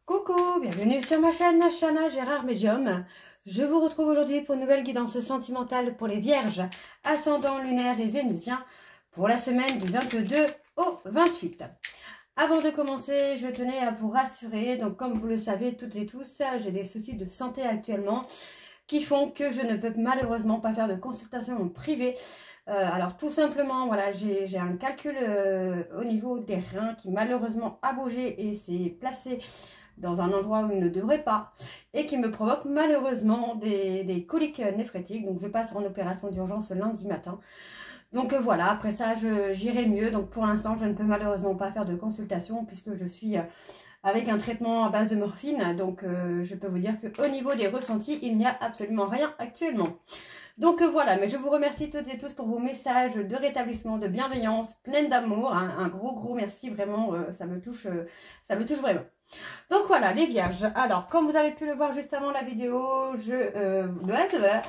Coucou, bienvenue sur ma chaîne Shana Gérard Medium. Je vous retrouve aujourd'hui pour une nouvelle guidance sentimentale pour les vierges, ascendant lunaire et vénusien pour la semaine du 22 au 28. Avant de commencer, je tenais à vous rassurer, donc comme vous le savez toutes et tous, j'ai des soucis de santé actuellement qui font que je ne peux malheureusement pas faire de consultation privée. Alors tout simplement, voilà, j'ai un calcul au niveau des reins qui malheureusement a bougé et s'est placé dans un endroit où il ne devrait pas et qui me provoque malheureusement des coliques néphrétiques. Donc je passe en opération d'urgence lundi matin. Donc voilà, après ça j'irai mieux. Donc pour l'instant je ne peux malheureusement pas faire de consultation puisque je suis avec un traitement à base de morphine. Donc je peux vous dire qu'au niveau des ressentis, il n'y a absolument rien actuellement. Donc voilà, mais je vous remercie toutes et tous pour vos messages de rétablissement, de bienveillance, pleine d'amour. Hein. Un gros merci, vraiment, ça me touche vraiment. Donc voilà, les vierges. Alors, comme vous avez pu le voir juste avant la vidéo,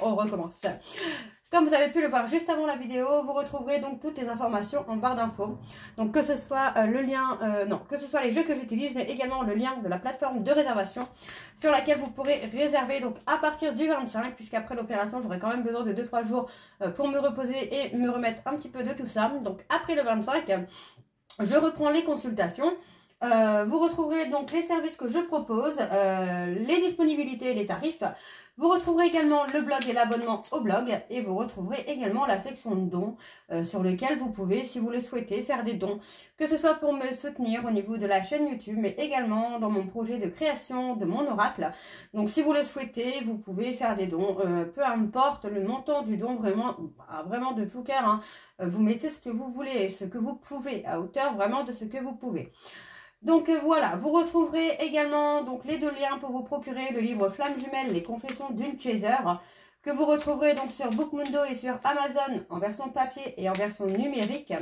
on recommence. Comme vous avez pu le voir juste avant la vidéo, vous retrouverez donc toutes les informations en barre d'infos. Donc que ce soit que ce soit les jeux que j'utilise, mais également le lien de la plateforme de réservation sur laquelle vous pourrez réserver donc à partir du 25, puisqu'après l'opération, j'aurai quand même besoin de 2-3 jours pour me reposer et me remettre un petit peu de tout ça. Donc après le 25, je reprends les consultations. Vous retrouverez donc les services que je propose, les disponibilités et les tarifs. Vous retrouverez également le blog et l'abonnement au blog. Et vous retrouverez également la section de dons sur lequel vous pouvez, si vous le souhaitez, faire des dons. Que ce soit pour me soutenir au niveau de la chaîne YouTube, mais également dans mon projet de création de mon oracle. Donc si vous le souhaitez, vous pouvez faire des dons. Peu importe le montant du don, vraiment de tout cœur. Hein. Vous mettez ce que vous voulez, ce que vous pouvez, à hauteur vraiment de ce que vous pouvez. Donc voilà, vous retrouverez également donc les deux liens pour vous procurer le livre Flamme Jumelle, les confessions d'une chaser, que vous retrouverez donc sur Bookmundo et sur Amazon en version papier et en version numérique.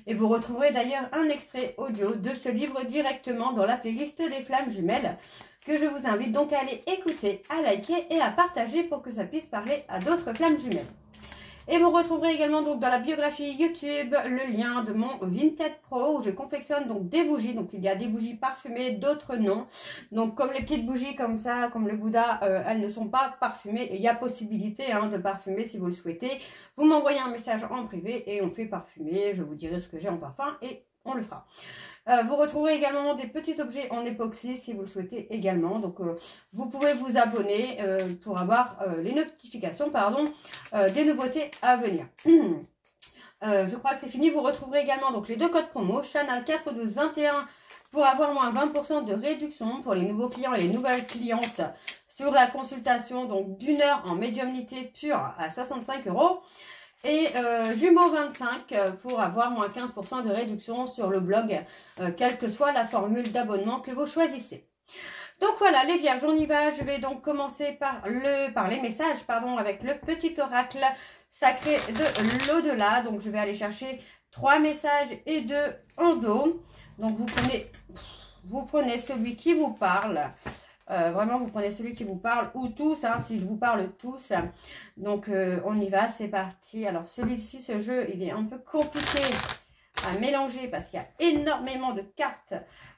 Et vous retrouverez d'ailleurs un extrait audio de ce livre directement dans la playlist des Flammes Jumelles, que je vous invite donc à aller écouter, à liker et à partager pour que ça puisse parler à d'autres Flammes Jumelles. Et vous retrouverez également donc dans la biographie YouTube le lien de mon Vinted Pro où je confectionne donc des bougies. Donc il y a des bougies parfumées, d'autres non. Donc comme les petites bougies comme ça, comme le Bouddha, elles ne sont pas parfumées. Il y a possibilité de parfumer si vous le souhaitez. Vous m'envoyez un message en privé et on fait parfumer. Je vous dirai ce que j'ai en parfum et on le fera. Vous retrouverez également des petits objets en époxy si vous le souhaitez également. Donc vous pouvez vous abonner pour avoir les notifications des nouveautés à venir. Je crois que c'est fini. Vous retrouverez également donc les deux codes promo Shana 41221 pour avoir moins 20% de réduction pour les nouveaux clients et les nouvelles clientes sur la consultation donc d'une heure en médiumnité pure à 65 €. Et Jumeaux 25 pour avoir moins 15% de réduction sur le blog, quelle que soit la formule d'abonnement que vous choisissez. Donc voilà les vierges, on y va. Je vais donc commencer par les messages, avec le petit oracle sacré de l'au-delà. Donc je vais aller chercher 3 messages et 2 en dos. Donc vous prenez celui qui vous parle. Vraiment, vous prenez celui qui vous parle ou tous, s'ils vous parlent tous. Donc, on y va, c'est parti. Alors, celui-ci, ce jeu, il est un peu compliqué à mélanger parce qu'il y a énormément de cartes.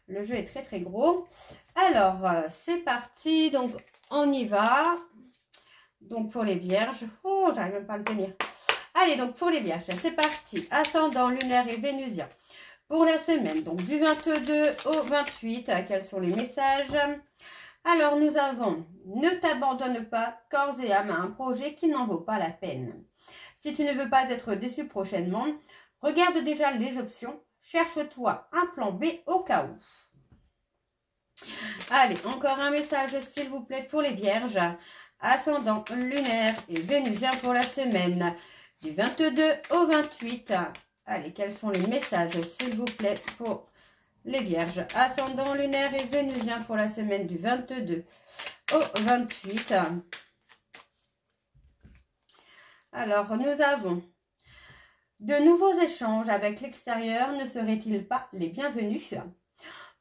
Le jeu est très gros. Alors, c'est parti. Donc, on y va. Donc, pour les vierges. Oh, j'arrive même pas à le tenir. Allez, donc, pour les vierges, c'est parti. Ascendant, lunaire et vénusien. Pour la semaine, donc, du 22 au 28, quels sont les messages ? Alors, nous avons « Ne t'abandonne pas corps et âme à un projet qui n'en vaut pas la peine. Si tu ne veux pas être déçu prochainement, regarde déjà les options. Cherche-toi un plan B au cas où. » Allez, encore un message s'il vous plaît pour les vierges. Ascendant, lunaire et vénusien pour la semaine du 22 au 28. Allez, quels sont les messages s'il vous plaît pour les vierges, ascendant lunaire et vénusien pour la semaine du 22 au 28. Alors, nous avons de nouveaux échanges avec l'extérieur. Ne seraient-ils pas les bienvenus?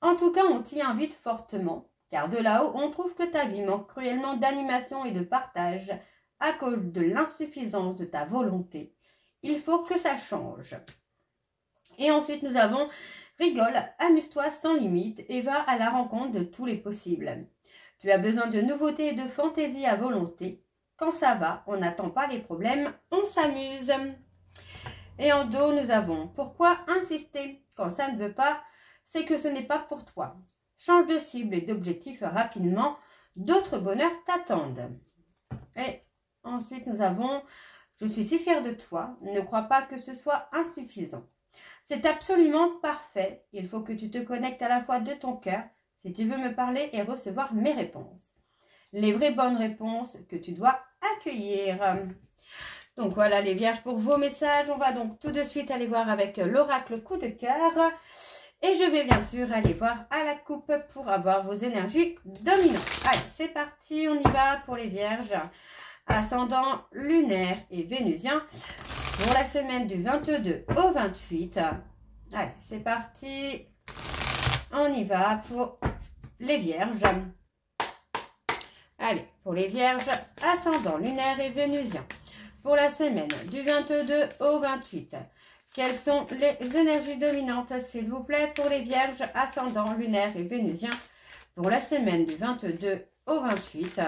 En tout cas, on t'y invite fortement, car de là-haut, on trouve que ta vie manque cruellement d'animation et de partage à cause de l'insuffisance de ta volonté. Il faut que ça change. Et ensuite, nous avons Rigole, amuse-toi sans limite et va à la rencontre de tous les possibles. Tu as besoin de nouveautés et de fantaisie à volonté. Quand ça va, on n'attend pas les problèmes, on s'amuse. Et en dos, nous avons pourquoi insister? Quand ça ne veut pas, c'est que ce n'est pas pour toi. Change de cible et d'objectif rapidement, d'autres bonheurs t'attendent. Et ensuite, nous avons je suis si fière de toi, ne crois pas que ce soit insuffisant. C'est absolument parfait, il faut que tu te connectes à la fois de ton cœur si tu veux me parler et recevoir mes réponses. Les vraies bonnes réponses que tu dois accueillir. Donc voilà les vierges pour vos messages. On va donc tout de suite aller voir avec l'oracle coup de cœur. Et je vais bien sûr aller voir à la coupe pour avoir vos énergies dominantes. Allez, c'est parti, on y va pour les vierges. Ascendant lunaire et vénusien pour la semaine du 22 au 28. Allez, c'est parti. On y va pour les vierges. Allez, pour les vierges, ascendant lunaire et vénusien. Pour la semaine du 22 au 28. Quelles sont les énergies dominantes, s'il vous plaît, pour les vierges, ascendant lunaire et vénusien. Pour la semaine du 22 au 28.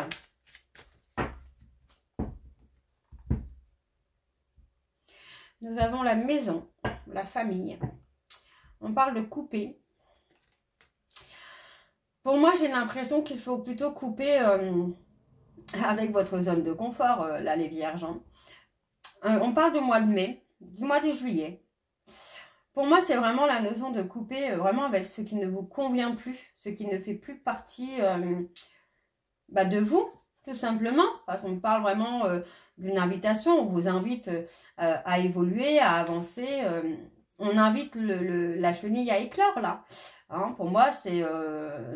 Nous avons la maison, la famille. On parle de couper. Pour moi, j'ai l'impression qu'il faut plutôt couper avec votre zone de confort, là, les vierges. Hein. On parle du mois de mai, du mois de juillet. Pour moi, c'est vraiment la notion de couper vraiment avec ce qui ne vous convient plus, ce qui ne fait plus partie de vous, tout simplement. Parce qu'on parle vraiment d'une invitation, on vous invite à évoluer, à avancer. On invite la chenille à éclore, là. Hein, pour moi, c'est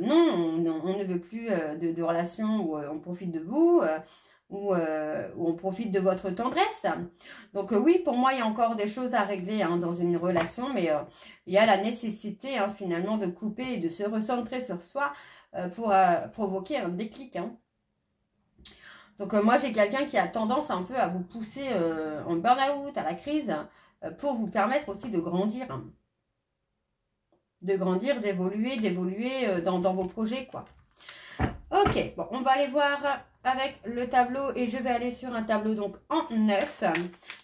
non, on ne veut plus de relations où on profite de vous, où on profite de votre tendresse. Donc oui, pour moi, il y a encore des choses à régler hein, dans une relation, mais il y a la nécessité hein, finalement de couper et de se recentrer sur soi pour provoquer un déclic. Hein. Donc moi, j'ai quelqu'un qui a tendance un peu à vous pousser en burn-out, à la crise, pour vous permettre aussi de grandir. Hein. De grandir, d'évoluer dans vos projets, quoi. Ok, bon, on va aller voir avec le tableau et je vais aller sur un tableau donc en 9.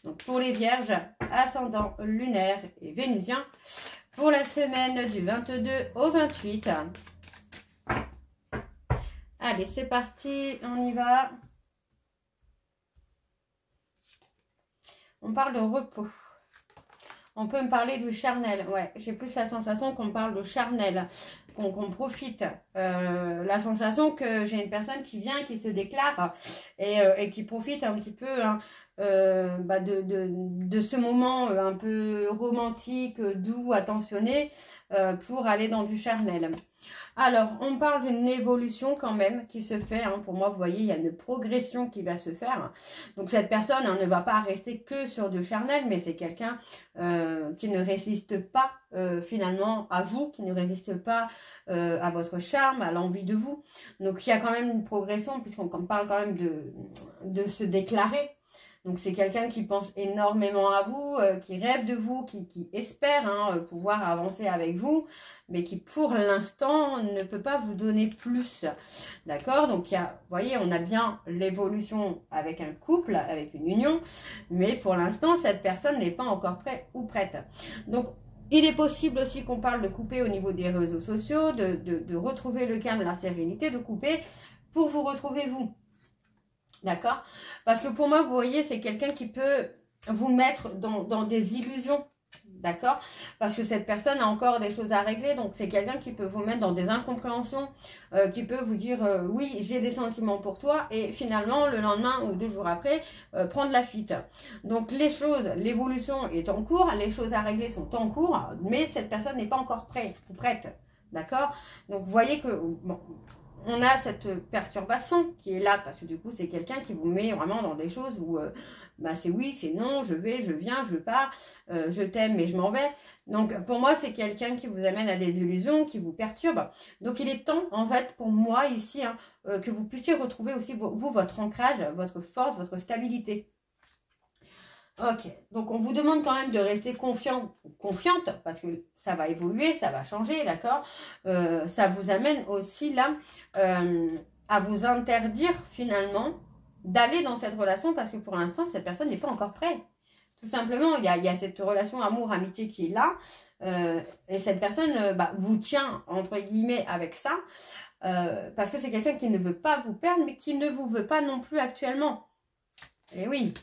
Donc pour les vierges, ascendant lunaire et vénusien, pour la semaine du 22 au 28. Allez, c'est parti, on y va. On parle de repos. On peut me parler du charnel. Ouais, j'ai plus la sensation qu'on parle de charnel, qu'on profite. La sensation que j'ai une personne qui vient, qui se déclare et qui profite un petit peu hein, de ce moment un peu romantique, doux, attentionné pour aller dans du charnel. Alors, on parle d'une évolution quand même qui se fait. Hein, pour moi, vous voyez, il y a une progression qui va se faire. Donc, cette personne hein, ne va pas rester que sur du charnel, mais c'est quelqu'un qui ne résiste pas finalement à vous, qui ne résiste pas à votre charme, à l'envie de vous. Donc, il y a quand même une progression puisqu'on parle quand même de se déclarer. Donc, c'est quelqu'un qui pense énormément à vous, qui rêve de vous, qui espère hein, pouvoir avancer avec vous, mais qui, pour l'instant, ne peut pas vous donner plus. D'accord? Donc, il y a, vous voyez, on a bien l'évolution avec un couple, avec une union, mais pour l'instant, cette personne n'est pas encore prête ou prête. Donc, il est possible aussi qu'on parle de couper au niveau des réseaux sociaux, de retrouver le calme, la sérénité, de couper pour vous retrouver vous. D'accord? Parce que pour moi, vous voyez, c'est quelqu'un qui peut vous mettre dans des illusions. D'accord? Parce que cette personne a encore des choses à régler. Donc, c'est quelqu'un qui peut vous mettre dans des incompréhensions, qui peut vous dire, oui, j'ai des sentiments pour toi. Et finalement, le lendemain ou 2 jours après, prendre la fuite. Donc, les choses, l'évolution est en cours. Les choses à régler sont en cours. Mais cette personne n'est pas encore prête ou prête. D'accord? Donc, vous voyez que... Bon, on a cette perturbation qui est là parce que du coup c'est quelqu'un qui vous met vraiment dans des choses où c'est oui, c'est non, je vais, je viens, je pars, je t'aime mais je m'en vais. Donc pour moi c'est quelqu'un qui vous amène à des illusions, qui vous perturbe. Donc il est temps en fait pour moi ici hein, que vous puissiez retrouver aussi vous votre ancrage, votre force, votre stabilité. Ok, donc on vous demande quand même de rester confiant ou confiante parce que ça va évoluer, ça va changer, d'accord. Ça vous amène aussi là à vous interdire finalement d'aller dans cette relation parce que pour l'instant cette personne n'est pas encore prête. Tout simplement, il y a cette relation amour-amitié qui est là et cette personne vous tient entre guillemets avec ça parce que c'est quelqu'un qui ne veut pas vous perdre mais qui ne vous veut pas non plus actuellement. Et oui.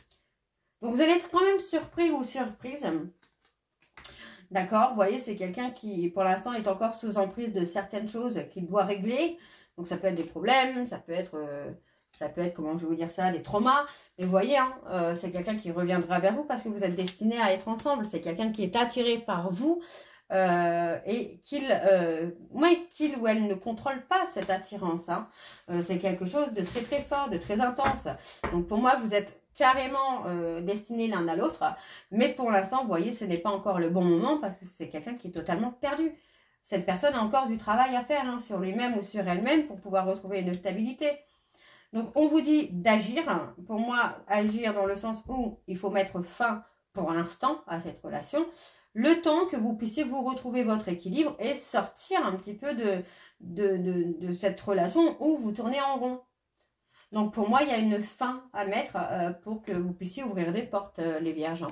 Donc, vous allez être quand même surpris ou surprise. D'accord, vous voyez, c'est quelqu'un qui, pour l'instant, est encore sous emprise de certaines choses qu'il doit régler. Donc, ça peut être des problèmes, ça peut être, comment je vais vous dire ça, des traumas. Mais vous voyez, hein, c'est quelqu'un qui reviendra vers vous parce que vous êtes destinés à être ensemble. C'est quelqu'un qui est attiré par vous et qu'il ou elle ne contrôle pas cette attirance. Hein. C'est quelque chose de très, très fort, de très intense. Donc, pour moi, vous êtes carrément destinés l'un à l'autre, mais pour l'instant, vous voyez, ce n'est pas encore le bon moment parce que c'est quelqu'un qui est totalement perdu. Cette personne a encore du travail à faire hein, sur lui-même ou sur elle-même pour pouvoir retrouver une stabilité. Donc, on vous dit d'agir. Pour moi, agir dans le sens où il faut mettre fin pour l'instant à cette relation, le temps que vous puissiez vous retrouver votre équilibre et sortir un petit peu de cette relation où vous tournez en rond. Donc, pour moi, il y a une fin à mettre pour que vous puissiez ouvrir des portes, les vierges.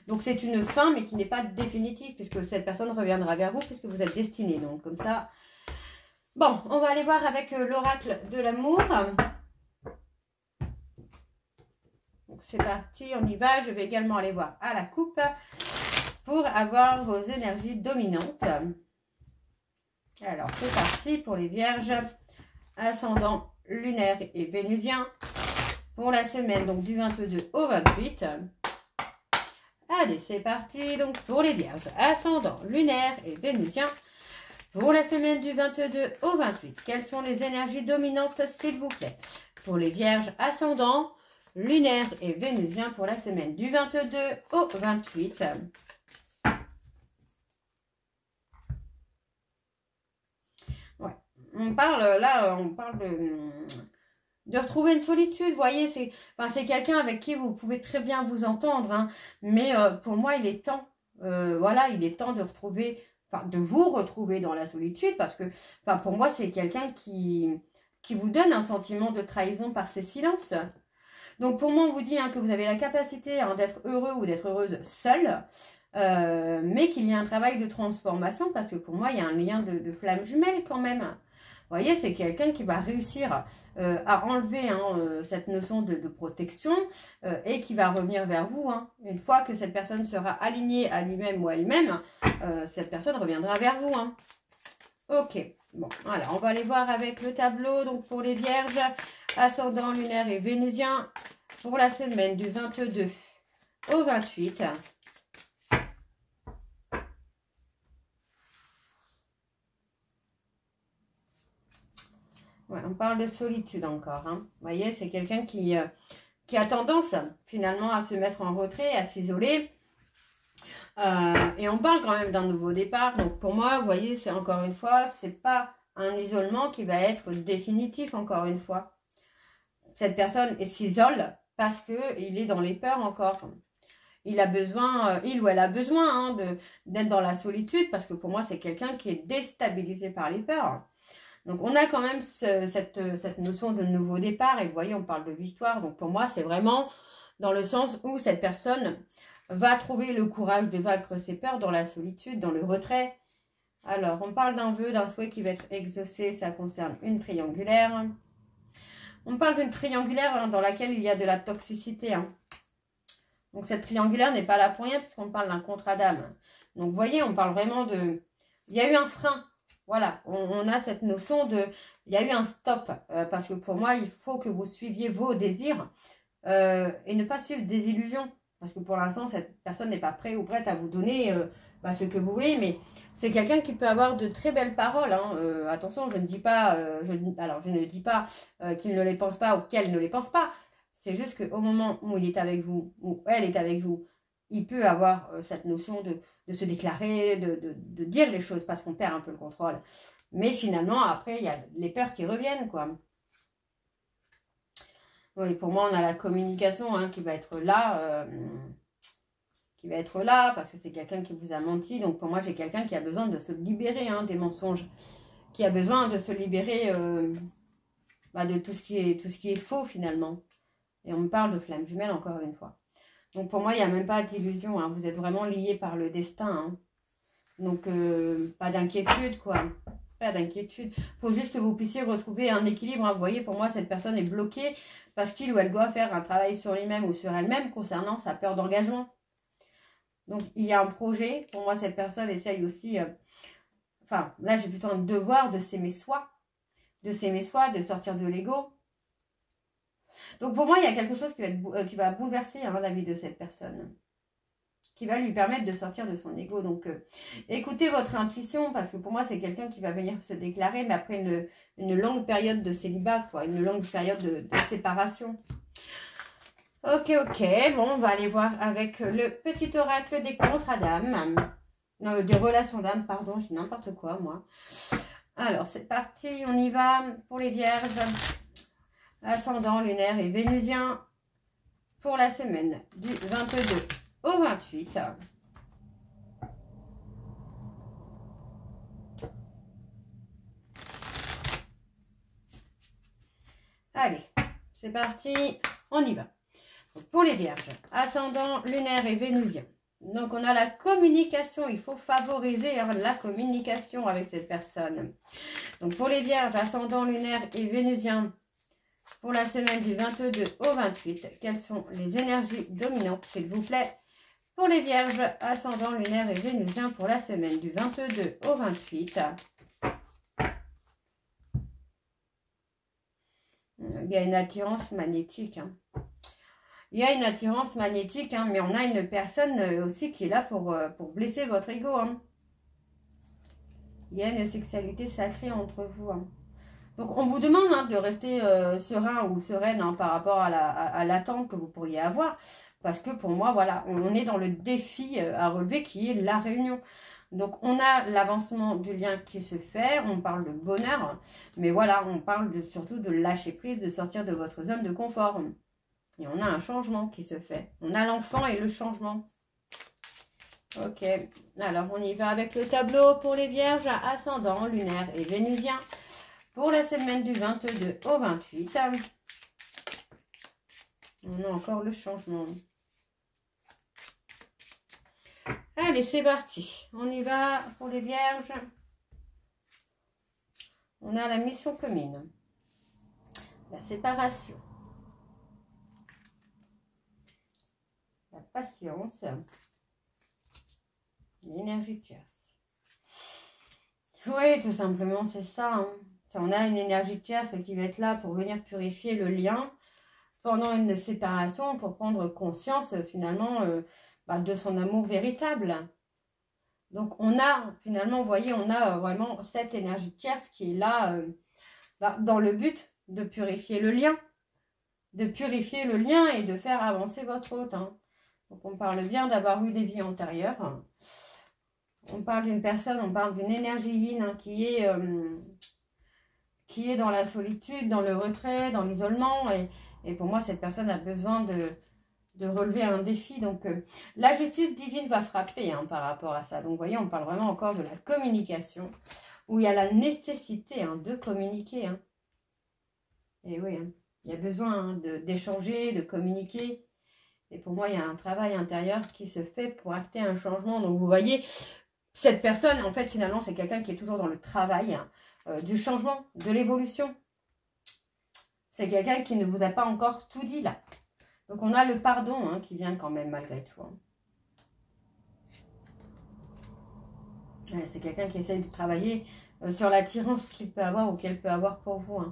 Donc, c'est une fin, mais qui n'est pas définitive, puisque cette personne reviendra vers vous, puisque vous êtes destinés. Donc, comme ça. Bon, on va aller voir avec l'oracle de l'amour. Donc, c'est parti, on y va. Je vais également aller voir à la coupe pour avoir vos énergies dominantes. Alors, c'est parti pour les vierges. Ascendant lunaire et vénusien pour la semaine donc du 22 au 28. Allez, c'est parti donc pour les vierges ascendant lunaire et vénusien pour la semaine du 22 au 28. Quelles sont les énergies dominantes s'il vous plaît pour les vierges ascendant lunaire et vénusien pour la semaine du 22 au 28. On parle de retrouver une solitude, vous voyez, c'est quelqu'un avec qui vous pouvez très bien vous entendre, hein, mais pour moi, il est temps, voilà, il est temps de retrouver, de vous retrouver dans la solitude, parce que, pour moi, c'est quelqu'un qui vous donne un sentiment de trahison par ses silences. Donc, pour moi, on vous dit hein, que vous avez la capacité hein, d'être heureux ou d'être heureuse seule, mais qu'il y a un travail de transformation, parce que pour moi, il y a un lien de flamme jumelle quand même. Vous voyez, c'est quelqu'un qui va réussir à enlever cette notion de protection et qui va revenir vers vous. Hein. Une fois que cette personne sera alignée à lui-même ou à elle-même, cette personne reviendra vers vous. Hein. Ok, bon, voilà, on va aller voir avec le tableau. Donc, pour les vierges, ascendant lunaire et vénusien, pour la semaine du 22 au 28. Ouais, on parle de solitude encore. Hein. Vous voyez, c'est quelqu'un qui a tendance finalement à se mettre en retrait, à s'isoler. Et on parle quand même d'un nouveau départ. Donc pour moi, vous voyez, c'est encore une fois, c'est pas un isolement qui va être définitif encore une fois. Cette personne s'isole parce qu'il est dans les peurs encore. Il a besoin, il ou elle a besoin hein, d'être dans la solitude parce que pour moi, c'est quelqu'un qui est déstabilisé par les peurs. Donc, on a quand même cette notion de nouveau départ. Et vous voyez, on parle de victoire. Donc, pour moi, c'est vraiment dans le sens où cette personne va trouver le courage de vaincre ses peurs dans la solitude, dans le retrait. Alors, on parle d'un vœu, d'un souhait qui va être exaucé. Ça concerne une triangulaire. On parle d'une triangulaire hein, dans laquelle il y a de la toxicité. Hein. Donc, cette triangulaire n'est pas là pour rien puisqu'on parle d'un contrat d'âme. Donc, vous voyez, on parle vraiment de... Il y a eu un frein. Voilà, on a cette notion de... Il y a eu un stop, parce que pour moi, il faut que vous suiviez vos désirs et ne pas suivre des illusions. Parce que pour l'instant, cette personne n'est pas prête ou prête à vous donner ce que vous voulez. Mais c'est quelqu'un qui peut avoir de très belles paroles. Hein. Attention, je ne dis pas, je ne dis pas qu'il ne les pense pas ou qu'elle ne les pense pas. C'est juste qu'au moment où il est avec vous, ou elle est avec vous, il peut avoir cette notion de se déclarer, de dire les choses parce qu'on perd un peu le contrôle. Mais finalement, après, il y a les peurs qui reviennent, quoi. Oui, pour moi, on a la communication hein, qui va être là. qui va être là, parce que c'est quelqu'un qui vous a menti. Donc pour moi, j'ai quelqu'un qui a besoin de se libérer des mensonges, qui a besoin de se libérer de tout ce qui est faux finalement. Et on me parle de flamme jumelle encore une fois. Donc pour moi, il n'y a même pas d'illusion. Vous êtes vraiment liés par le destin. Donc pas d'inquiétude quoi. Pas d'inquiétude. Il faut juste que vous puissiez retrouver un équilibre. Vous voyez, pour moi, cette personne est bloquée parce qu'il ou elle doit faire un travail sur lui-même ou sur elle-même concernant sa peur d'engagement. Donc il y a un projet. Pour moi, cette personne essaye aussi... Enfin, là, j'ai plutôt un devoir de s'aimer soi. De s'aimer soi, de sortir de l'ego. Donc pour moi, il y a quelque chose qui va bouleverser la vie de cette personne. Qui va lui permettre de sortir de son ego. Donc écoutez votre intuition, parce que pour moi, c'est quelqu'un qui va venir se déclarer, mais après une longue période de célibat, quoi, une longue période de séparation. Ok, bon, on va aller voir avec le petit oracle des contrats d'âme. Non, des relations d'âme, pardon, je dis n'importe quoi, moi. Alors, c'est parti, on y va pour les vierges. Ascendant, lunaire et vénusien pour la semaine du 22 au 28. Allez, c'est parti, on y va. Pour les vierges, ascendant, lunaire et vénusien. Donc, on a la communication. Il faut favoriser la communication avec cette personne. Donc, pour les vierges, ascendant, lunaire et vénusien, pour la semaine du 22 au 28, quelles sont les énergies dominantes, s'il vous plaît, pour les vierges, ascendant, lunaire et vénusien, pour la semaine du 22 au 28. Il y a une attirance magnétique. Il y a une attirance magnétique, mais on a une personne aussi qui est là pour blesser votre ego. Il y a une sexualité sacrée entre vous. Donc, on vous demande de rester serein ou sereine par rapport à l'attente que vous pourriez avoir. Parce que pour moi, voilà, on est dans le défi à relever qui est la réunion. Donc, on a l'avancement du lien qui se fait. On parle de bonheur. Mais voilà, on parle surtout de lâcher prise, de sortir de votre zone de confort. Et on a un changement qui se fait. On a l'enfant et le changement. Ok, alors on y va avec le tableau pour les vierges, ascendant, lunaire et vénusien. Pour la semaine du 22 au 28. On a encore le changement. Allez, c'est parti. On y va pour les vierges. On a la mission commune. La séparation. La patience. L'énergie tierce. Oui, tout simplement, c'est ça. On a une énergie tierce qui va être là pour venir purifier le lien pendant une séparation, pour prendre conscience finalement de son amour véritable. Donc on a finalement, vous voyez, on a vraiment cette énergie tierce qui est là dans le but de purifier le lien. De purifier le lien et de faire avancer votre hôte. Donc on parle bien d'avoir eu des vies antérieures. On parle d'une personne, on parle d'une énergie yin qui est dans la solitude, dans le retrait, dans l'isolement. Et pour moi, cette personne a besoin de relever un défi. Donc, la justice divine va frapper par rapport à ça. Donc, vous voyez, on parle vraiment encore de la communication, où il y a la nécessité de communiquer. Et oui, il y a besoin d'échanger, de communiquer. Et pour moi, il y a un travail intérieur qui se fait pour acter un changement. Donc, vous voyez, cette personne, en fait, finalement, c'est quelqu'un qui est toujours dans le travail du changement, de l'évolution. C'est quelqu'un qui ne vous a pas encore tout dit là. Donc, on a le pardon qui vient quand même malgré tout. C'est quelqu'un qui essaye de travailler sur l'attirance qu'il peut avoir ou qu'elle peut avoir pour vous.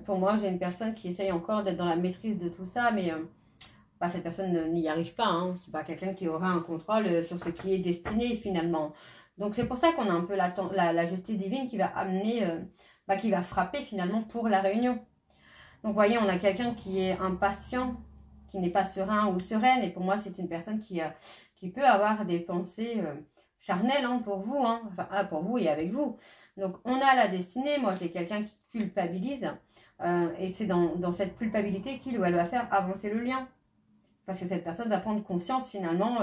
Pour moi, j'ai une personne qui essaye encore d'être dans la maîtrise de tout ça, mais cette personne n'y arrive pas. C'est pas quelqu'un qui aura un contrôle sur ce qui est destiné finalement. Donc, c'est pour ça qu'on a un peu la justice divine qui va amener, qui va frapper finalement pour la réunion. Donc, vous voyez, on a quelqu'un qui est impatient, qui n'est pas serein ou sereine. Et pour moi, c'est une personne qui peut avoir des pensées charnelles pour vous. Enfin, pour vous et avec vous. Donc, on a la destinée. Moi, j'ai quelqu'un qui culpabilise. Et c'est dans cette culpabilité qu'il ou elle va faire avancer le lien. parce que cette personne va prendre conscience finalement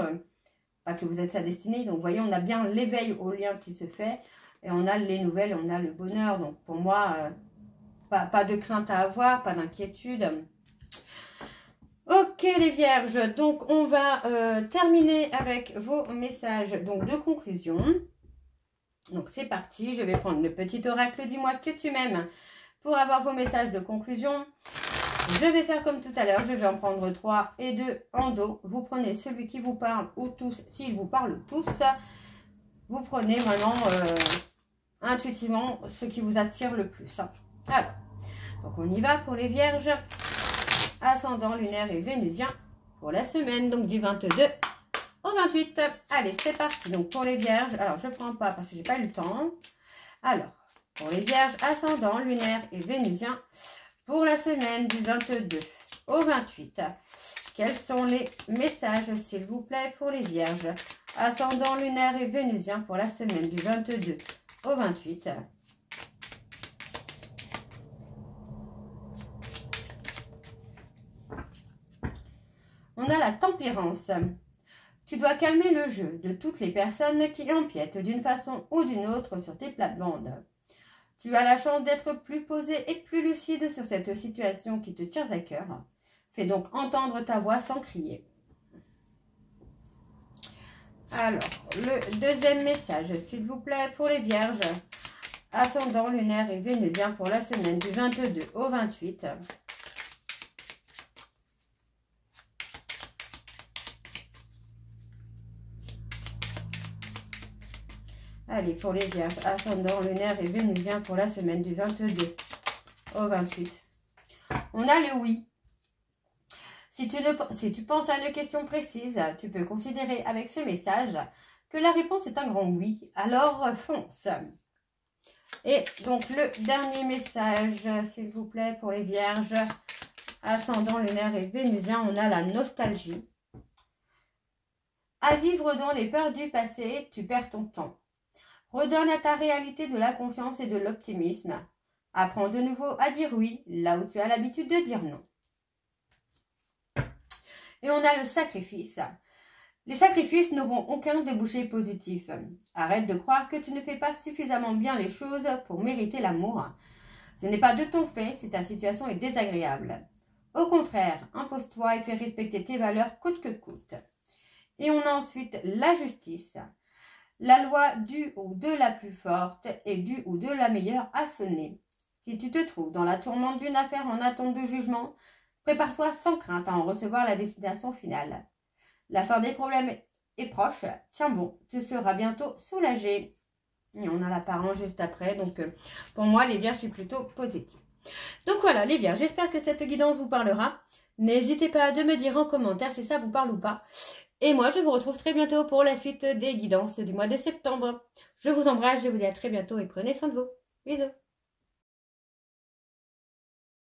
que vous êtes sa destinée. Donc, vous voyez, on a bien l'éveil au lien qui se fait. Et on a les nouvelles, on a le bonheur. Donc, pour moi, pas de crainte à avoir, pas d'inquiétude. Ok, les vierges. Donc, on va terminer avec vos messages donc, de conclusion. Donc, c'est parti. Je vais prendre le petit oracle. Dis-moi que tu m'aimes pour avoir vos messages de conclusion. Je vais faire comme tout à l'heure, je vais en prendre 3 et 2 en dos. Vous prenez celui qui vous parle ou tous, s'ils vous parlent tous. Vous prenez vraiment intuitivement ce qui vous attire le plus. Alors, donc on y va pour les vierges. Ascendant, lunaire et vénusien pour la semaine, donc du 22 au 28. Allez, c'est parti. Donc pour les vierges, alors je ne prends pas parce que j'ai pas eu le temps. Alors, pour les vierges, ascendant, lunaire et vénusien. Pour la semaine du 22 au 28, quels sont les messages, s'il vous plaît, pour les vierges? Ascendant, lunaire et vénusien pour la semaine du 22 au 28. On a la tempérance. Tu dois calmer le jeu de toutes les personnes qui empiètent d'une façon ou d'une autre sur tes plates-bandes. Tu as la chance d'être plus posé et plus lucide sur cette situation qui te tient à cœur. Fais donc entendre ta voix sans crier. Alors, le deuxième message, s'il vous plaît, pour les vierges. Ascendant, lunaire et vénusien pour la semaine du 22 au 28. Allez, pour les vierges, ascendant, lunaire et vénusien pour la semaine du 22 au 28. On a le oui. Si tu penses à une question précise, tu peux considérer avec ce message que la réponse est un grand oui. Alors, fonce. Et donc, le dernier message, s'il vous plaît, pour les vierges, ascendant, lunaire et vénusien, on a la nostalgie. À vivre dans les peurs du passé, tu perds ton temps. Redonne à ta réalité de la confiance et de l'optimisme. Apprends de nouveau à dire oui, là où tu as l'habitude de dire non. Et on a le sacrifice. Les sacrifices n'auront aucun débouché positif. Arrête de croire que tu ne fais pas suffisamment bien les choses pour mériter l'amour. Ce n'est pas de ton fait si ta situation est désagréable. Au contraire, impose-toi et fais respecter tes valeurs coûte que coûte. Et on a ensuite la justice. La loi du ou de la plus forte et du ou de la meilleure a sonné. Si tu te trouves dans la tourmente d'une affaire en attente de jugement, prépare-toi sans crainte à en recevoir la destination finale. La fin des problèmes est proche. Tiens bon, tu seras bientôt soulagé. Et on a la parole juste après. Donc, pour moi, les vierges, je suis plutôt positive. Donc voilà, les vierges, j'espère que cette guidance vous parlera. N'hésitez pas à me dire en commentaire si ça vous parle ou pas. Et moi, je vous retrouve très bientôt pour la suite des guidances du mois de septembre. Je vous embrasse, je vous dis à très bientôt et prenez soin de vous. Bisous.